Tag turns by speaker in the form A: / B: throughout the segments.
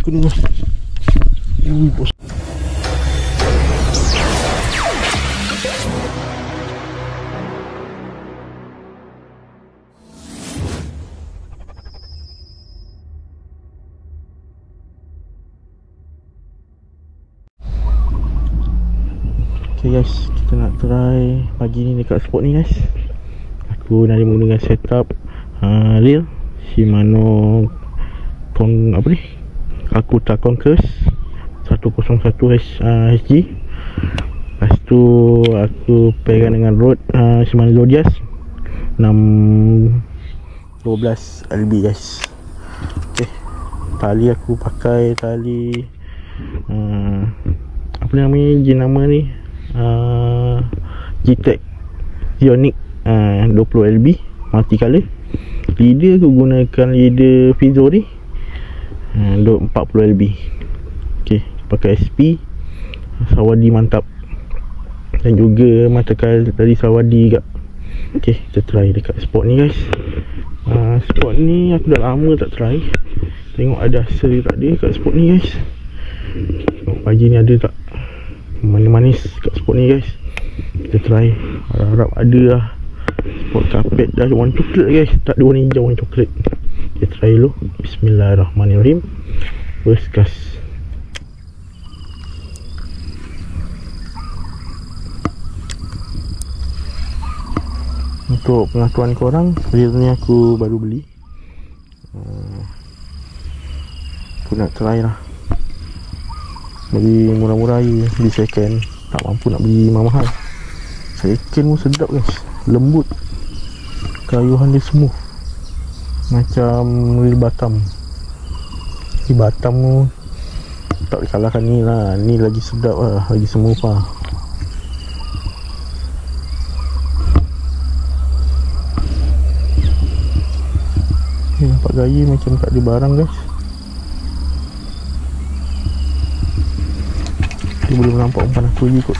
A: Aku dengar. Bos. Okay guys, kita nak try pagi ni dekat spot ni guys. Aku nak menggunakan setup reel Shimano apa ni, Hakuta Conquest 101 HG. Lepas tu aku pegang dengan rod Shimano Zodiac 612 LB guys. Okay, tali aku pakai tali apa namanya, jenama ni G-Tech Ionic 20 LB multicolor. Leader aku gunakan leader Fizo ni 40 LB. ok, pakai SP Sawadi mantap, dan juga matakal dari Sawadi juga. ok, kita try dekat spot ni guys. Spot ni aku dah lama tak try. Tengok ada hasil tak dia kat spot ni guys. Tengok pagi ni ada tak manis-manis kat spot ni guys. Kita try, harap ada lah. Spot kapet dah warna coklat guys, tak ada warna hijau, warna coklat. Kita try dulu. Bismillahirrahmanirrahim. First cast. Untuk pengetahuan korang, reel ni aku baru beli. Aku nak try lah. Beli murah-murah je, beli second. Tak mampu nak beli mahal-mahal. Second pun sedap guys, lembut, kayuhan dia smooth, macam reel Batam. Di Batam tu tak boleh kalahkan ni lah. Ni lagi sedap lah, lagi smooth lah. Nampak gaya macam tak ada barang guys. Dia boleh nampak umpan aku je kot.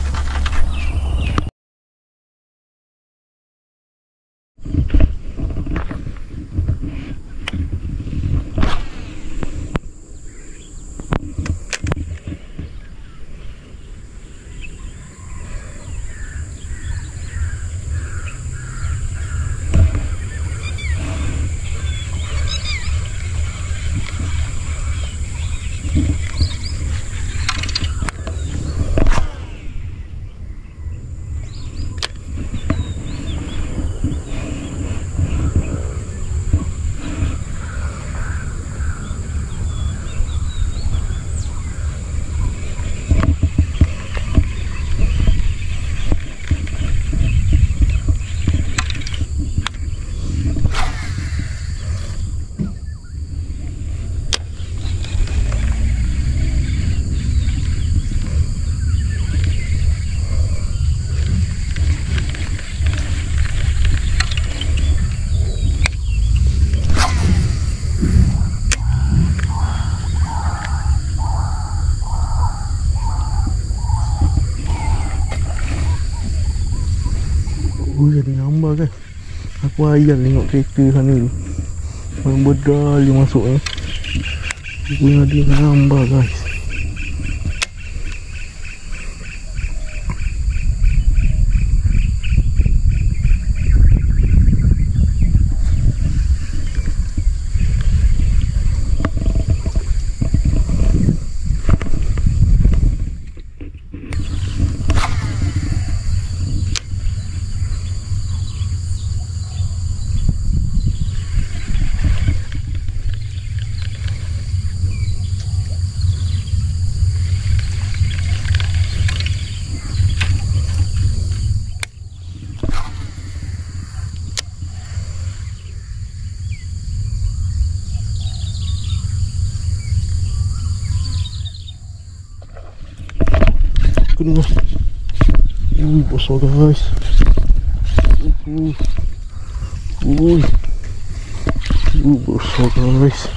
A: Ada gambar kan. Aku ayam tengok kereta sana tu, orang bedal dia masuk ni. Ada gambar guys. Aku dengar. Besar guys. Besar guys.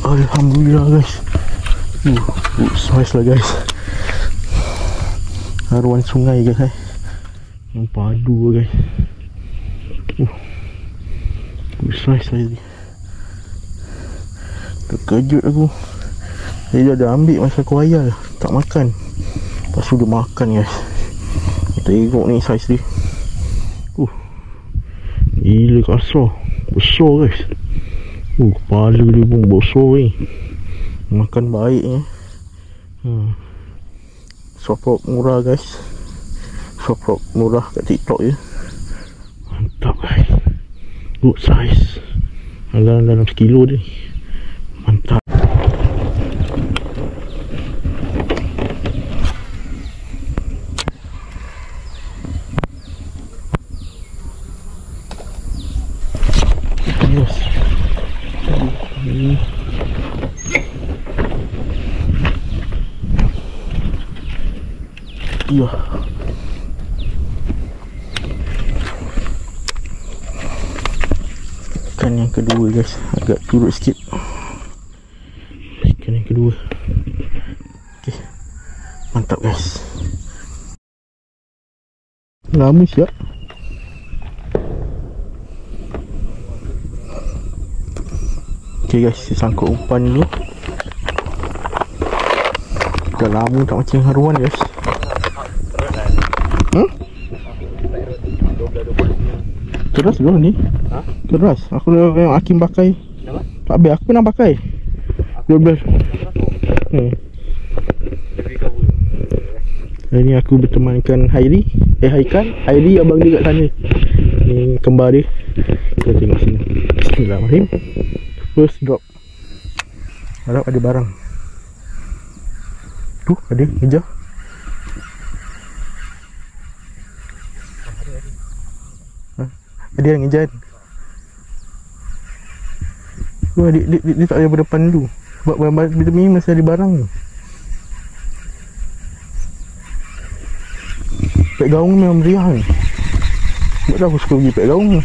A: Alhamdulillah guys. Size lah guys. Haruan sungai guys. Yang padu guys. Saiz ni. Terkejut aku. Dia dah ambil masa aku ayal, tak makan. Lepas tu dia makan guys. Tengok ni saiz dia. Gila kasar. Besar guys. Kepala dia pun besar ni. Makan baiknya. Soprop murah guys. Soprop murah kat TikTok je. Mantap guys. Good size. Dalam sekilo dia. Mantap. Yes. Ya. Ikan yang kedua guys, agak turut sikit. Ikan yang kedua. Okey. Mantap guys. Lama siap. Okey guys, sangkut umpan dulu. Dah lama tak mancing haruan guys. Keras ke ni? Ha? Keras. Aku yang Hakim pakai. Kenapa? Tak habis, aku pernah pakai 12. Hari ni aku bertemankan Hairi. Haikal. Hairi abang dia kat sana. Ni kembar dia. Kita tengok sini. Bismillahirrahmanirrahim. First drop. Harap ada barang. Tu ada, kejar. Dia yang ngejar. Dia tak ada berdepan dulu. Sebab vitamin masih ada barang ni. Pek gaung memang meriah ni. Sebab tu aku suka pergi pek gaung ni.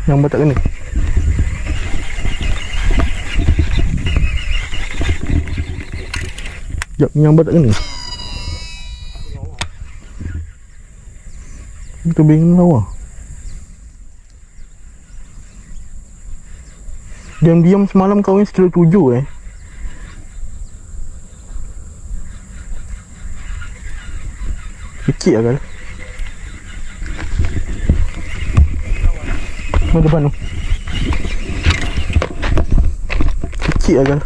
A: Yang tak kena. Sekejap, yang tak kena. Kita bingung lawa. Diam-diam semalam kau ni setelah 7 Kecil lah kan. Depan tu kecil agak.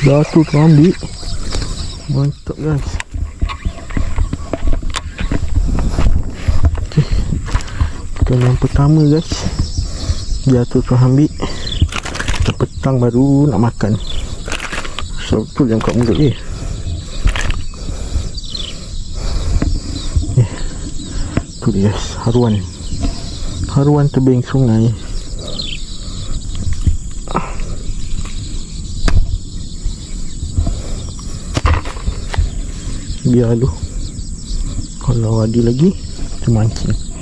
A: Batu tu ambil. Mantap guys. Okay. Ikan yang pertama guys. Jatuh tu ambil. Petang baru nak makan. So tu yang kat mulut dia. Tu dia guys, haruan. Haruan tebing sungai. Biar dulu. Kalau ada lagi Itu mancing.